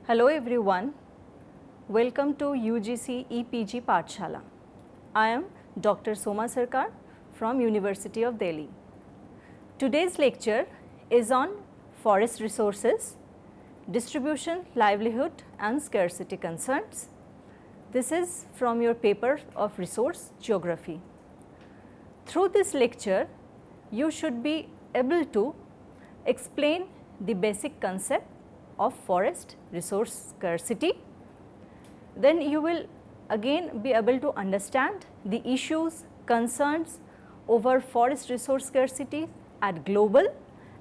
Hello everyone, welcome to UGC EPG Pathshala. I am Dr. Soma Sarkar from University of Delhi. Today's lecture is on forest resources, distribution, livelihood and scarcity concerns. This is from your paper of resource geography. Through this lecture, you should be able to explain the basic concept of forest resource scarcity. Then you will again be able to understand the issues, concerns over forest resource scarcity at global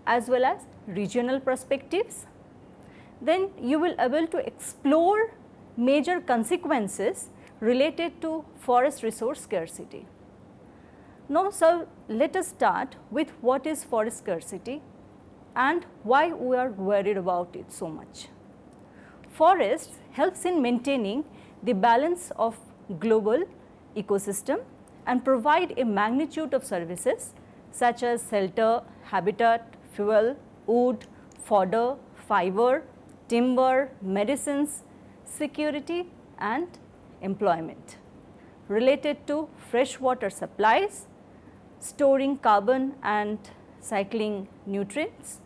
as well as regional perspectives. Then you will be able to explore major consequences related to forest resource scarcity. Now, so let us start with what is forest scarcity and why we are worried about it so much. Forests helps in maintaining the balance of global ecosystem and provide a magnitude of services such as shelter, habitat, fuel, wood, fodder, fiber, timber, medicines, security and employment related to freshwater supplies, storing carbon and cycling nutrients,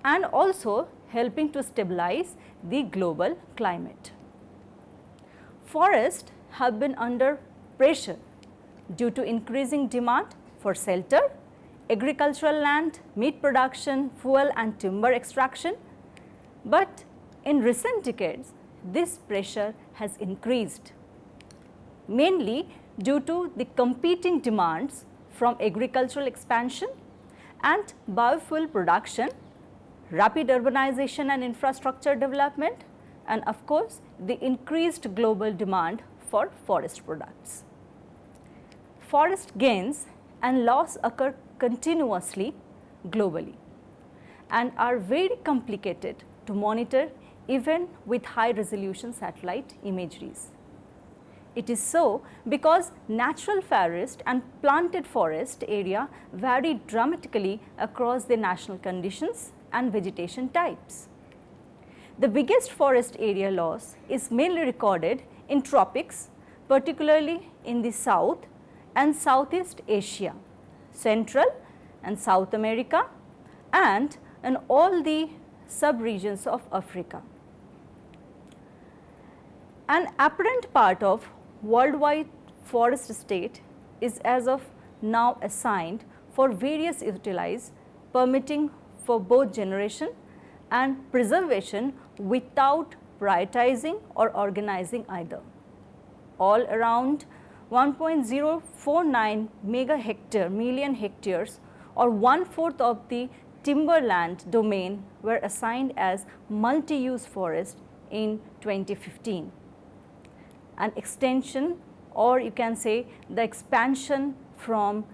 and also helping to stabilize the global climate. Forests have been under pressure due to increasing demand for shelter, agricultural land, meat production, fuel and timber extraction, but in recent decades this pressure has increased, mainly due to the competing demands from agricultural expansion and biofuel production, rapid urbanization and infrastructure development, and of course, the increased global demand for forest products. Forest gains and loss occur continuously globally and are very complicated to monitor even with high resolution satellite imageries. It is so because natural forest and planted forest area vary dramatically across the national conditions and vegetation types. The biggest forest area loss is mainly recorded in tropics, particularly in the South and Southeast Asia, Central and South America, and in all the sub-regions of Africa. An apparent part of worldwide forest estate is as of now assigned for various utilities, permitting for both generation and preservation without prioritizing or organizing either. All around 1.049 million hectares or 1/4 of the timberland domain were assigned as multi-use forest in 2015. An extension, or you can say the expansion from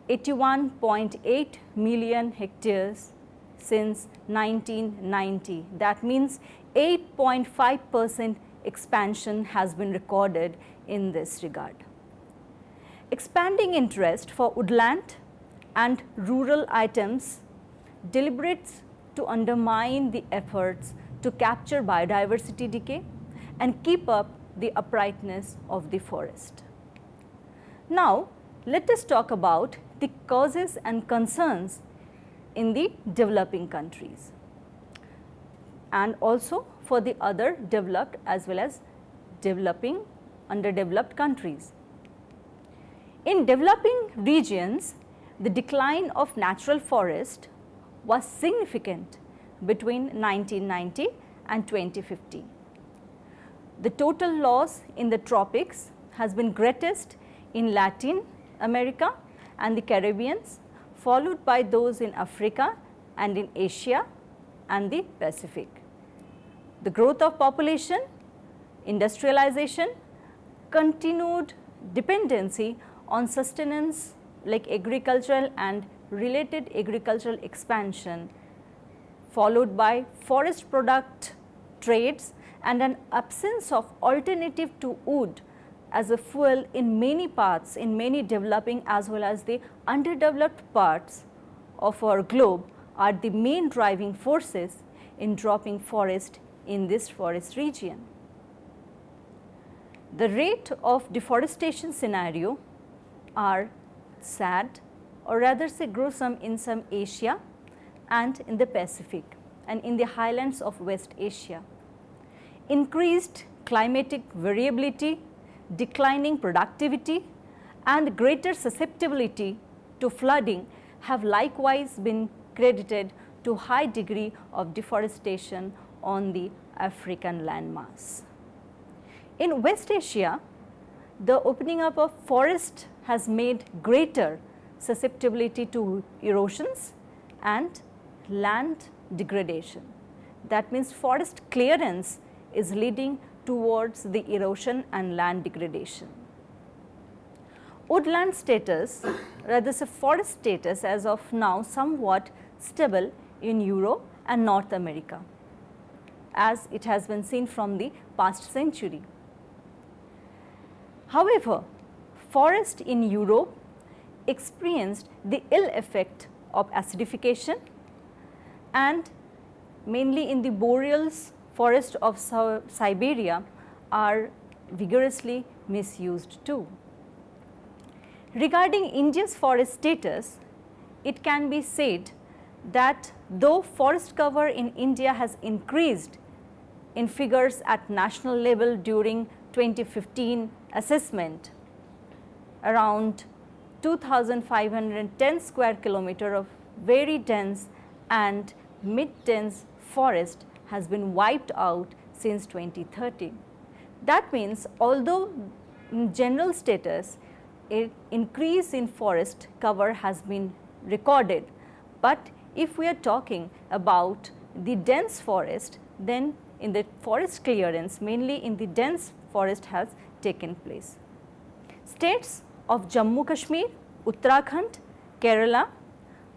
81.8 million hectares since 1990. That means 8.5% expansion has been recorded in this regard. Expanding interest for woodland and rural items deliberates to undermine the efforts to capture biodiversity decay and keep up the uprightness of the forest. Now, let us talk about the causes and concerns in the developing countries and also for the other developed as well as developing underdeveloped countries. In developing regions, the decline of natural forest was significant between 1990 and 2050. The total loss in the tropics has been greatest in Latin America and the Caribbean, followed by those in Africa and in Asia and the Pacific. The growth of population, industrialization, continued dependency on sustenance like agricultural and related agricultural expansion, followed by forest product trades and an absence of alternative to wood as a fuel in many parts, in many developing as well as the underdeveloped parts of our globe are the main driving forces in dropping forest in this forest region. The rate of deforestation scenario are sad, or rather say gruesome, in some Asia and in the Pacific and in the highlands of West Asia. Increased climatic variability, declining productivity and greater susceptibility to flooding have likewise been credited to high degree of deforestation on the African landmass. In West Asia, the opening up of forest has made greater susceptibility to erosions and land degradation. That means forest clearance is leading towards the erosion and land degradation. Woodland status, rather say forest status, as of now somewhat stable in Europe and North America, as it has been seen from the past century. However, forest in Europe experienced the ill effect of acidification, and mainly in the boreal forest of Siberia are vigorously misused too. Regarding India's forest status, it can be said that though forest cover in India has increased in figures at national level during 2015 assessment, around 2,510 square kilometer of very dense and mid-dense forest has been wiped out since 2013. That means although in general status an increase in forest cover has been recorded, but if we are talking about the dense forest, then in the forest clearance mainly in the dense forest has taken place. States of Jammu Kashmir, Uttarakhand, Kerala,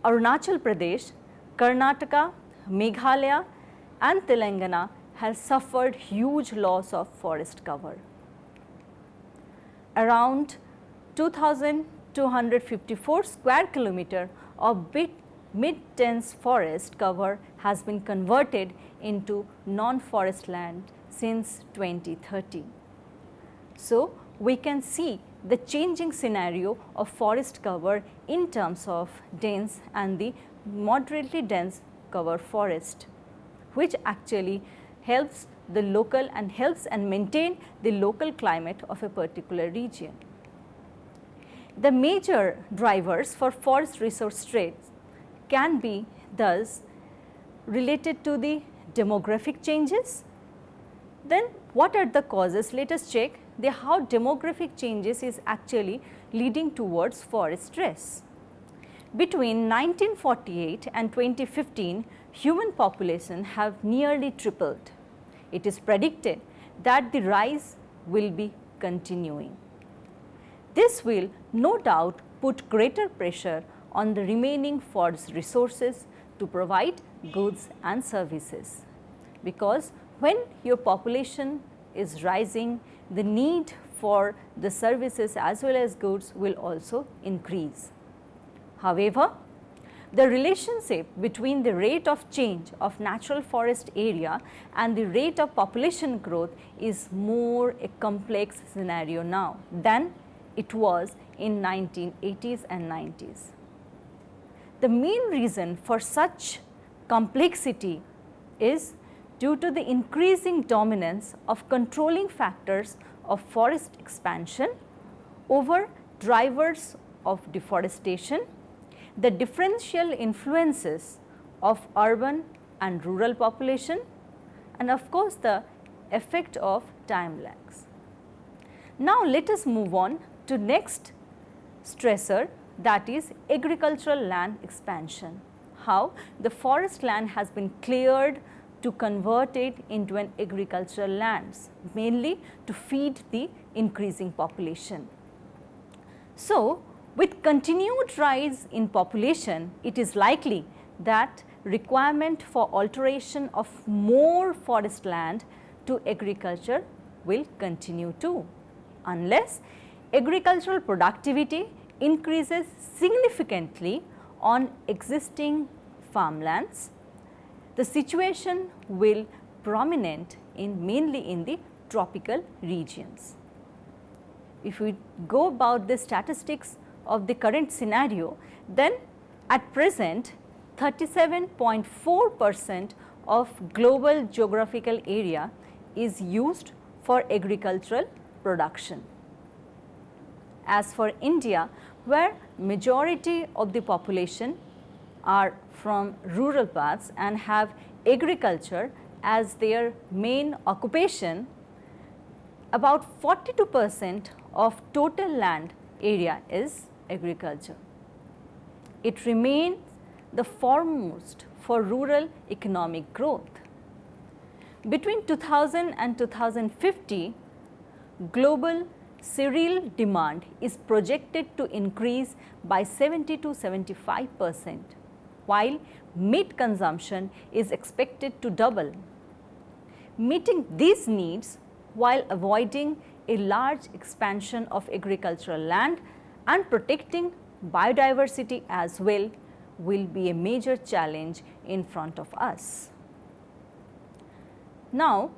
Arunachal Pradesh, Karnataka, Meghalaya and Telangana have suffered huge loss of forest cover. Around 2,254 square kilometer of mid-dense forest cover has been converted into non-forest land since 2013. So, we can see the changing scenario of forest cover in terms of dense and the moderately dense cover forest, which actually helps the local and helps and maintain the local climate of a particular region. The major drivers for forest resource straits can be thus related to the demographic changes. Then what are the causes? Let us check how demographic changes is actually leading towards forest stress. Between 1948 and 2015, human population have nearly tripled. It is predicted that the rise will be continuing. This will no doubt put greater pressure on the remaining forest resources to provide goods and services, because when your population is rising, the need for the services as well as goods will also increase. However, the relationship between the rate of change of natural forest area and the rate of population growth is more a complex scenario now than it was in 1980s and 90s. The main reason for such complexity is due to the increasing dominance of controlling factors of forest expansion over drivers of deforestation, the differential influences of urban and rural population, and of course the effect of time lags. Now let us move on to next stressor, that is agricultural land expansion. How the forest land has been cleared to convert it into an agricultural lands, mainly to feed the increasing population. So, with continued rise in population, it is likely that requirement for alteration of more forest land to agriculture will continue too, unless agricultural productivity increases significantly on existing farmlands. The situation will prominent mainly in the tropical regions. If we go about the statistics of the current scenario, then at present 37.4% of global geographical area is used for agricultural production. As for India, where majority of the population are from rural parts and have agriculture as their main occupation, about 42% of total land area is agriculture. It remains the foremost for rural economic growth. Between 2000 and 2050, global cereal demand is projected to increase by 70 to 75%, while meat consumption is expected to double. Meeting these needs while avoiding a large expansion of agricultural land and protecting biodiversity as well will be a major challenge in front of us. Now,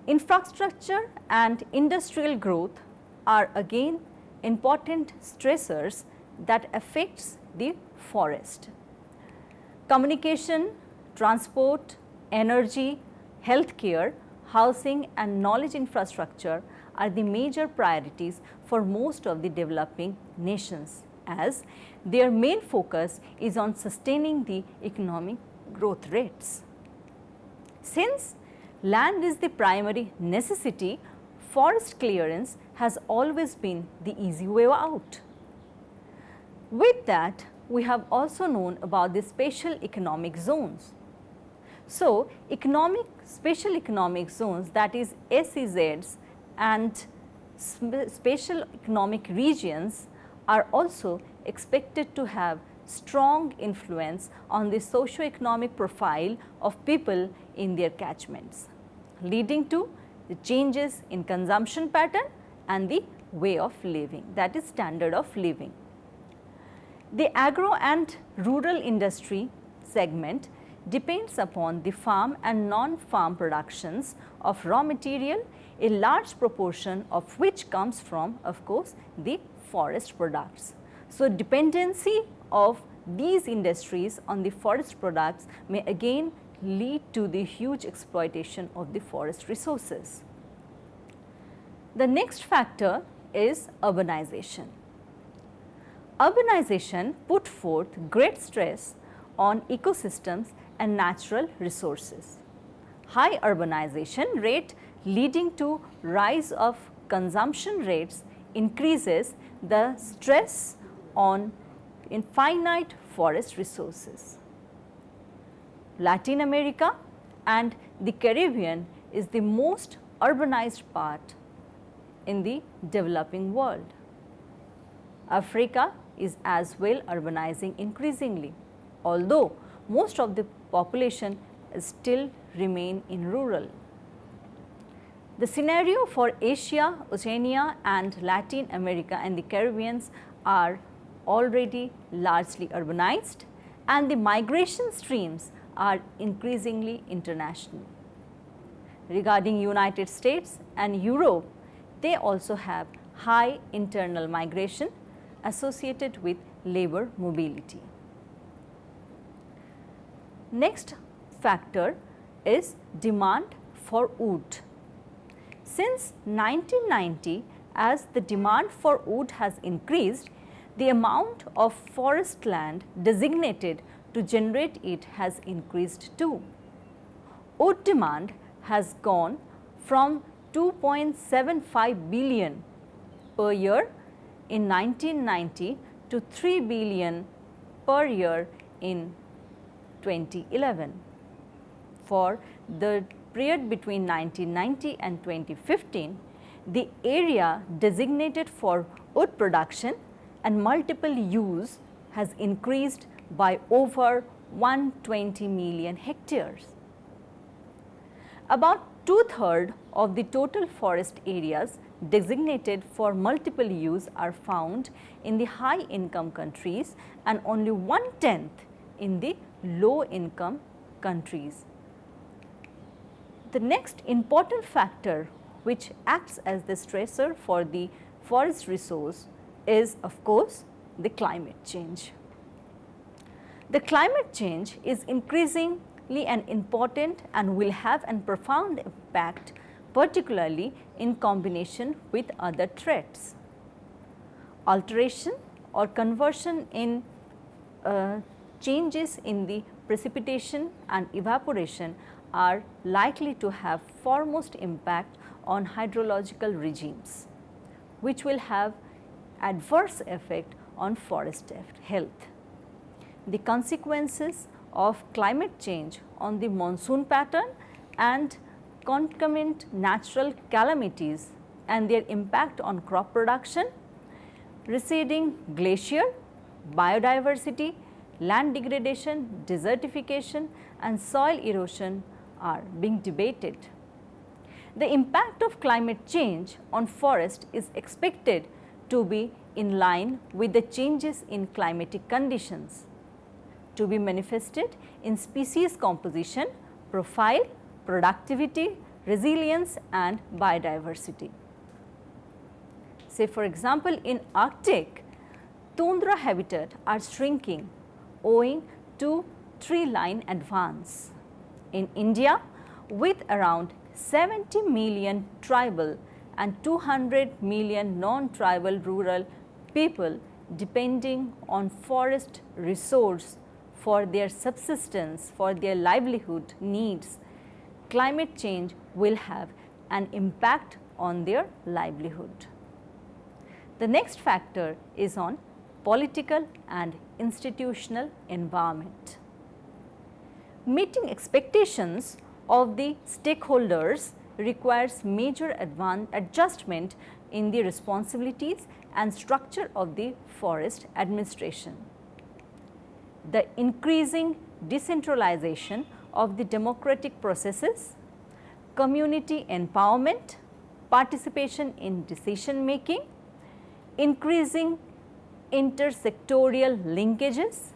infrastructure and industrial growth are again important stressors that affects the forest. Communication, transport, energy, healthcare, housing and knowledge infrastructure are the major priorities for most of the developing nations, as their main focus is on sustaining the economic growth rates. Since land is the primary necessity, forest clearance has always been the easy way out. With that, we have also known about the special economic zones. So, special economic zones, that is SEZs, and special economic regions are also expected to have strong influence on the socio-economic profile of people in their catchments, leading to the changes in consumption pattern and the way of living, that is standard of living. The agro and rural industry segment depends upon the farm and non-farm productions of raw material, a large proportion of which comes from, of course, the forest products. So, dependency of these industries on the forest products may again lead to the huge exploitation of the forest resources. The next factor is urbanization. Urbanization put forth great stress on ecosystems and natural resources. High urbanization rate leading to rise of consumption rates increases the stress on infinite forest resources. Latin America and the Caribbean is the most urbanized part in the developing world. Africa is as well urbanizing increasingly, although most of the population still remain in rural. The scenario for Asia, Oceania and Latin America and the Caribbean are already largely urbanized, and the migration streams are increasingly international. Regarding United States and Europe, they also have high internal migration associated with labor mobility. Next factor is demand for wood. Since 1990, as the demand for wood has increased, the amount of forest land designated to generate it has increased too. Wood demand has gone from 2.75 billion per year in 1990 to 3 billion per year in 2011. For the period between 1990 and 2015, the area designated for wood production and multiple use has increased by over 120 million hectares. About 2/3 of the total forest areas designated for multiple use are found in the high income countries and only 1/10 in the low income countries. The next important factor which acts as the stressor for the forest resource is of course the climate change. The climate change is increasingly an important and will have a profound impact, particularly in combination with other threats. Alteration or conversion in changes in the precipitation and evaporation are likely to have foremost impact on hydrological regimes, which will have adverse effect on forest health. The consequences of climate change on the monsoon pattern and concomitant natural calamities and their impact on crop production, receding glacier, biodiversity, land degradation, desertification and soil erosion are being debated. The impact of climate change on forest is expected to be in line with the changes in climatic conditions, to be manifested in species composition, profile, productivity, resilience and biodiversity. Say for example, in Arctic, tundra habitat are shrinking owing to tree line advance. In India, with around 70 million tribal and 200 million non-tribal rural people depending on forest resource for their subsistence, for their livelihood needs, climate change will have an impact on their livelihood. The next factor is on political and institutional environment. Meeting expectations of the stakeholders requires major adjustment in the responsibilities and structure of the forest administration. The increasing decentralization of the democratic processes, community empowerment, participation in decision making, increasing intersectorial linkages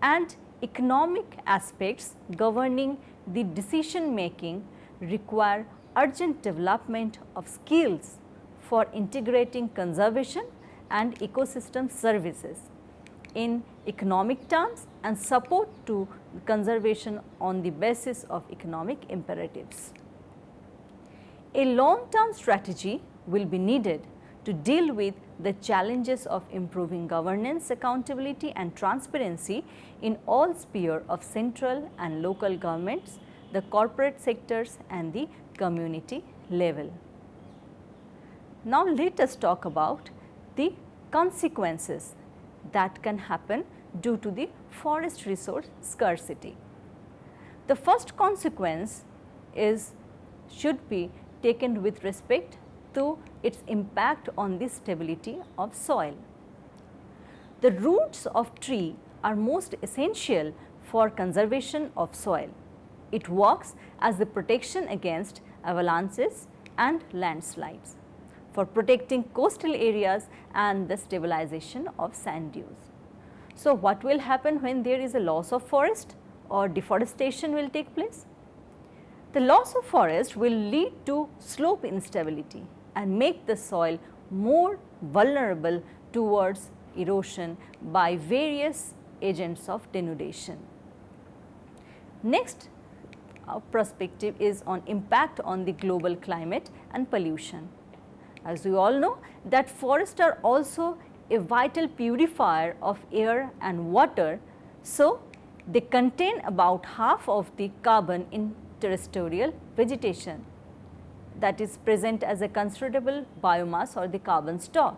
and economic aspects governing the decision making require urgent development of skills for integrating conservation and ecosystem services in economic terms and support to conservation on the basis of economic imperatives. A long-term strategy will be needed to deal with the challenges of improving governance, accountability and transparency in all spheres of central and local governments, the corporate sectors and the community level. Now let us talk about the consequences that can happen due to the forest resource scarcity. The first consequence should be taken with respect to its impact on the stability of soil. The roots of tree are most essential for conservation of soil. It works as the protection against avalanches and landslides, for protecting coastal areas and the stabilization of sand dunes. So, what will happen when there is a loss of forest or deforestation will take place? The loss of forest will lead to slope instability and make the soil more vulnerable towards erosion by various agents of denudation. Next perspective is on impact on the global climate and pollution. As we all know that forests are also a vital purifier of air and water, so they contain about half of the carbon in terrestrial vegetation that is present as a considerable biomass or the carbon stock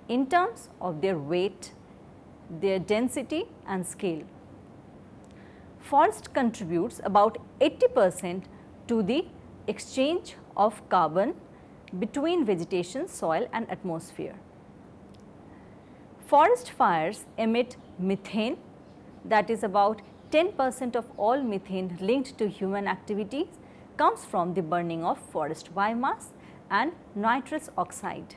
in terms of their weight, their density and scale. Forest contributes about 80% to the exchange of carbon between vegetation, soil and atmosphere. Forest fires emit methane, that is about 10% of all methane linked to human activities comes from the burning of forest biomass, and nitrous oxide.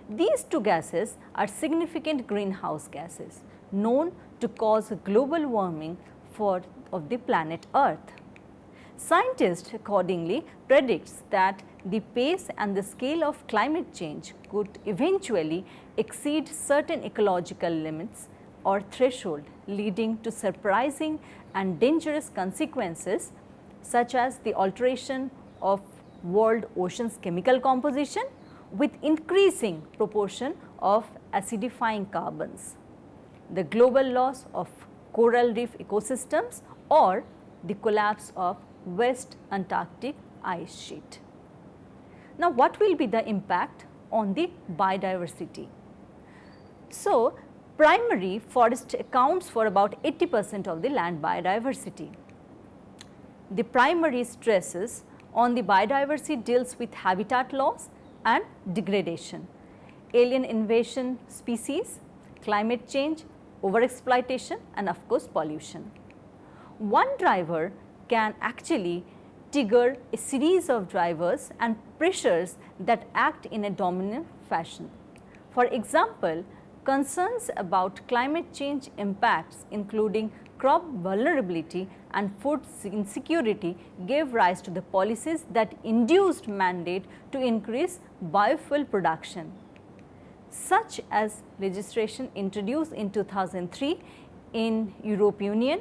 These two gases are significant greenhouse gases known to cause global warming of the planet Earth. Scientists accordingly predicts that the pace and the scale of climate change could eventually exceed certain ecological limits or threshold, leading to surprising and dangerous consequences such as the alteration of world oceans chemical composition with increasing proportion of acidifying carbons, the global loss of coral reef ecosystems, or the collapse of West Antarctic ice sheet. Now, what will be the impact on the biodiversity? So, primary forest accounts for about 80% of the land biodiversity. The primary stresses on the biodiversity deals with habitat loss and degradation, alien invasion species, climate change, overexploitation, and of course pollution. One driver can actually trigger a series of drivers and pressures that act in a dominant fashion. For example, concerns about climate change impacts including crop vulnerability and food insecurity gave rise to the policies that induced mandate to increase biofuel production, such as legislation introduced in 2003 in European Union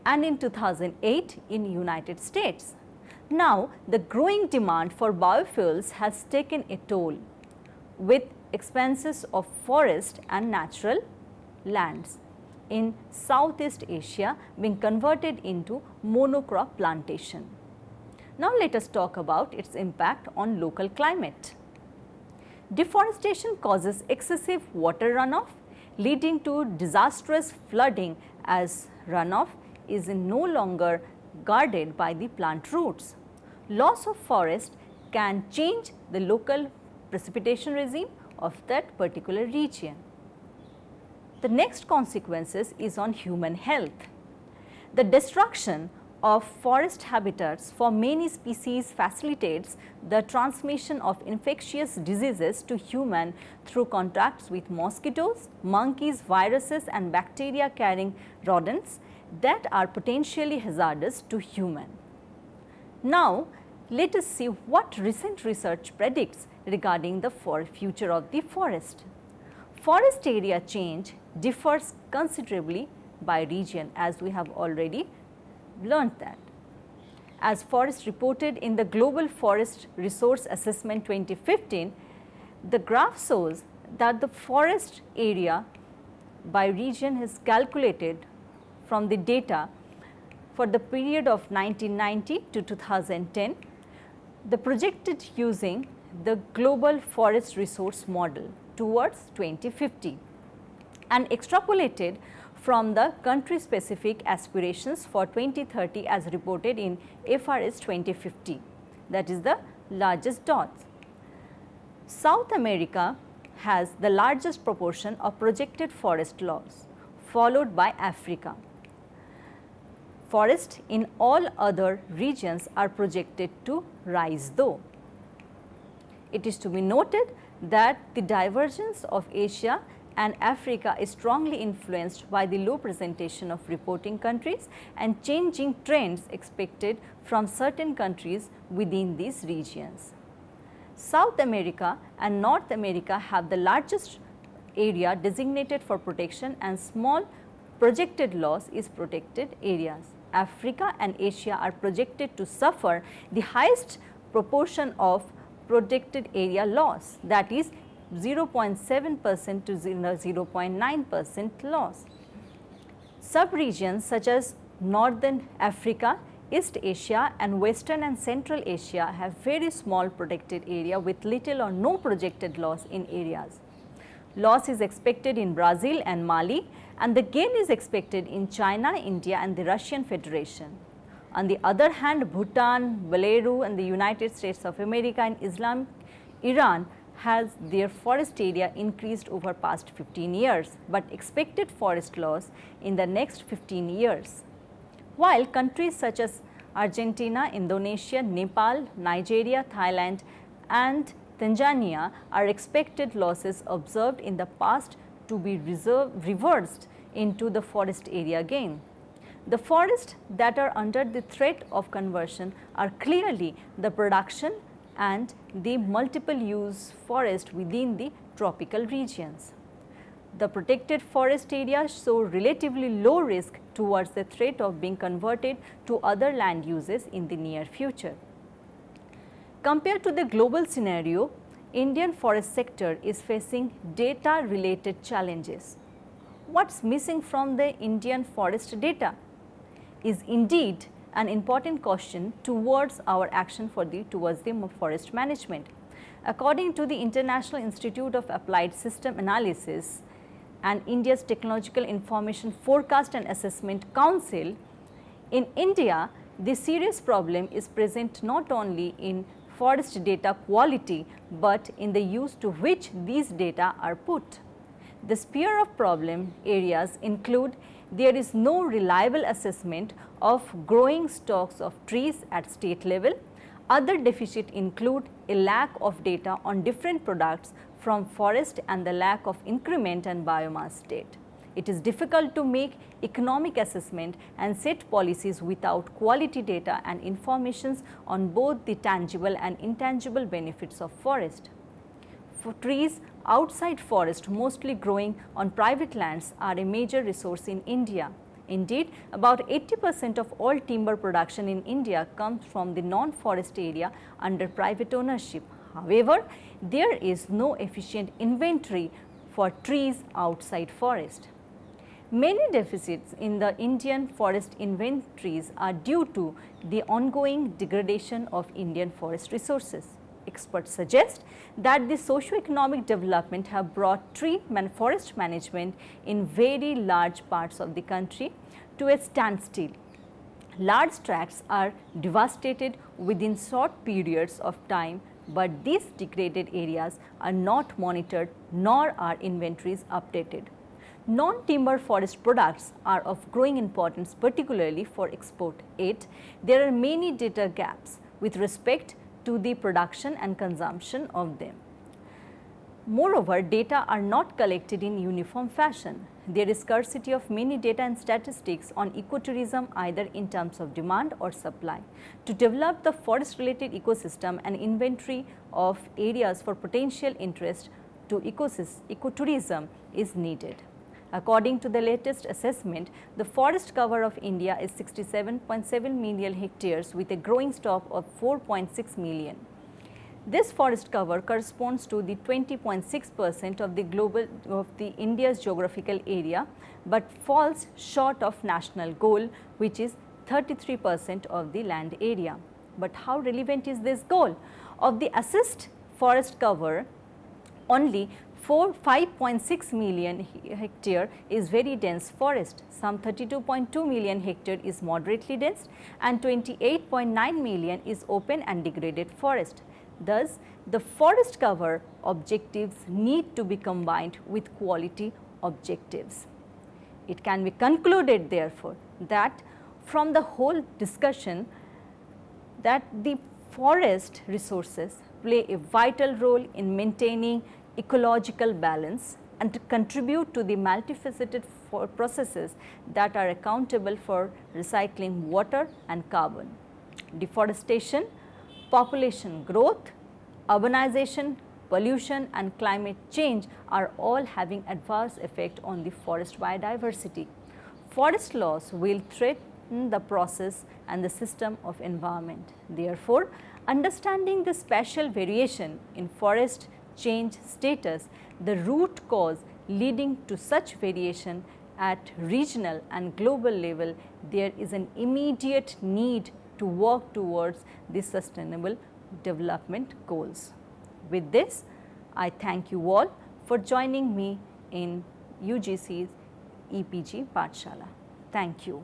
and in 2008 in United States. Now, the growing demand for biofuels has taken a toll, with expanses of forest and natural lands in Southeast Asia being converted into monocrop plantation. Now, let us talk about its impact on local climate. Deforestation causes excessive water runoff, leading to disastrous flooding as runoff is no longer guarded by the plant roots. Loss of forest can change the local precipitation regime of that particular region. The next consequences is on human health. The destruction of forest habitats for many species facilitates the transmission of infectious diseases to human through contacts with mosquitoes, monkeys, viruses and bacteria carrying rodents that are potentially hazardous to human. Now, let us see what recent research predicts regarding the future of the forest. Forest area change differs considerably by region, as we have already learned that. As Forest reported in the Global Forest Resource Assessment 2015, the graph shows that the forest area by region is calculated from the data for the period of 1990 to 2010, the projected using the Global Forest Resource Model towards 2050 and extrapolated from the country specific aspirations for 2030 as reported in FRS 2050, that is the largest dots. South America has the largest proportion of projected forest loss, followed by Africa. Forests in all other regions are projected to rise though. It is to be noted that the divergence of Asia and Africa is strongly influenced by the low presentation of reporting countries and changing trends expected from certain countries within these regions. South America and North America have the largest area designated for protection and small projected loss is protected areas. Africa and Asia are projected to suffer the highest proportion of protected area loss, that is 0.7% to 0.9% loss. Sub-regions such as Northern Africa, East Asia and Western and Central Asia have very small protected area with little or no projected loss in areas. Loss is expected in Brazil and Mali, and the gain is expected in China, India and the Russian Federation. On the other hand, Bhutan, Belarus and the United States of America and Iran has their forest area increased over past 15 years, but expected forest loss in the next 15 years. While countries such as Argentina, Indonesia, Nepal, Nigeria, Thailand and Tanzania are expected losses observed in the past to be reversed into the forest area gain. The forests that are under the threat of conversion are clearly the production and the multiple use forest within the tropical regions. The protected forest areas show relatively low risk towards the threat of being converted to other land uses in the near future. Compared to the global scenario, Indian forest sector is facing data related challenges. What's missing from the Indian forest data is indeed an important question towards our action towards the forest management. According to the International Institute of Applied System Analysis and India's Technological Information Forecast and Assessment Council, in India, the serious problem is present not only in forest data quality, but in the use to which these data are put. The sphere of problem areas include there is no reliable assessment of growing stocks of trees at state level. Other deficits include a lack of data on different products from forest and the lack of increment and biomass data. It is difficult to make economic assessment and set policies without quality data and informations on both the tangible and intangible benefits of forest. For trees outside forest, mostly growing on private lands, are a major resource in India. Indeed, about 80% of all timber production in India comes from the non-forest area under private ownership. However, there is no efficient inventory for trees outside forest. Many deficits in the Indian forest inventories are due to the ongoing degradation of Indian forest resources. Experts suggest that the socio-economic development have brought tree and forest management in very large parts of the country to a standstill. Large tracts are devastated within short periods of time, but these degraded areas are not monitored nor are inventories updated. Non-timber forest products are of growing importance, particularly for export aid. There are many data gaps with respect to the production and consumption of them. Moreover, data are not collected in uniform fashion. There is scarcity of many data and statistics on ecotourism either in terms of demand or supply. To develop the forest-related ecosystem, an inventory of areas for potential interest to ecotourism is needed. According to the latest assessment, the forest cover of India is 67.7 million hectares with a growing stock of 4.6 million. This forest cover corresponds to the 20.6% of the India's geographical area, but falls short of national goal, which is 33% of the land area. But how relevant is this goal? Of the assessed forest cover, only 5.6 million hectare is very dense forest, some 32.2 million hectare is moderately dense and 28.9 million is open and degraded forest. Thus, the forest cover objectives need to be combined with quality objectives. It can be concluded therefore that from the whole discussion that the forest resources play a vital role in maintaining ecological balance and to contribute to the multifaceted processes that are accountable for recycling water and carbon. Deforestation, population growth, urbanization, pollution and climate change are all having adverse effect on the forest biodiversity. Forest loss will threaten the process and the system of environment. Therefore, understanding the spatial variation in forest change status, the root cause leading to such variation at regional and global level, there is an immediate need to work towards the sustainable development goals. With this, I thank you all for joining me in UGC's EPG Pathshala. Thank you.